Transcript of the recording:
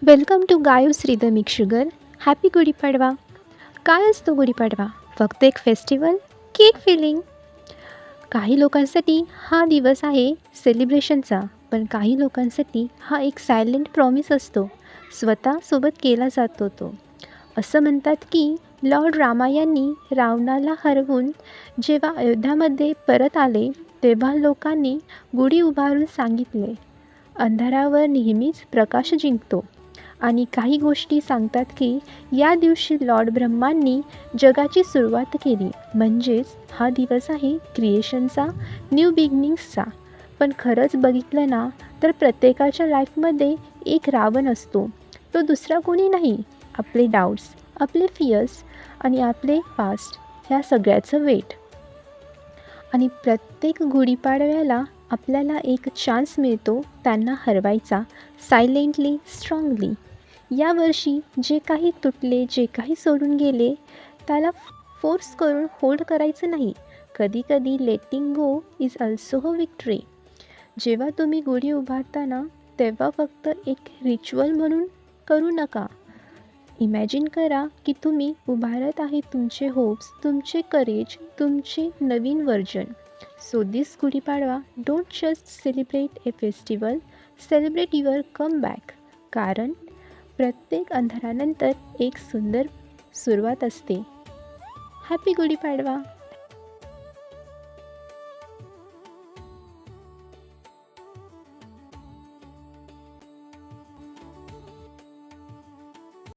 Welcome to Gayo's rhythmic sugar. Happy Gudhi Padwa. काय असतो गुढीपाडवा? फक्त एक फेस्टिवल की एक फिलिंग? काही लोकांसाठी हा दिवस आहे सेलिब्रेशनचा, पण काही लोकांसाठी हा एक सायलेंट प्रॉमिस असतो, स्वतःसोबत केला जातो तो. असं म्हणतात की लॉर्ड रामा यांनी रावणाला हरवून जेव्हा अयोध्यामध्ये परत आले, तेव्हा लोकांनी गुढी उभारून सांगितले, अंधारावर नेहमीच प्रकाश जिंकतो. आणि काही गोष्टी सांगतात की या दिवशी लॉर्ड ब्रह्मांनी जगाची सुरुवात केली, म्हणजेच हा दिवस आहे क्रिएशनचा, न्यू बिगिनिंग्सचा. पण खरंच बघितलं ना, तर प्रत्येकाच्या लाईफमध्ये एक रावण असतो. तो दुसरा कोणी नाही, आपले डाऊट्स, आपले फियर्स आणि आपले पास्ट, ह्या सगळ्याचं वेट. आणि प्रत्येक गुढीपाडव्याला आपल्याला एक चान्स मिळतो त्यांना हरवायचा, सायलेंटली, स्ट्रॉंगली. यावर्षी जे काही तुटले, जे काही सोडून गेले, त्याला फोर्स करून होल्ड करायचं नाही. कधीकधी लेटिंग गो इज अल्सो अ विक्ट्री. जेव्हा तुम्ही गुढी उभारता तेव्हा फक्त एक रिच्युअल म्हणून करू नका. इमॅजिन करा की तुम्ही उभारत आहे तुमचे होप्स, तुमचे करेज, तुमचे नवीन version. So this Gudi Padwa, don't just celebrate A festival, celebrate your come back. कारण प्रत्येक अंधारानंतर एक सुंदर सुरुवात असते. हॅपी गुढीपाडवा.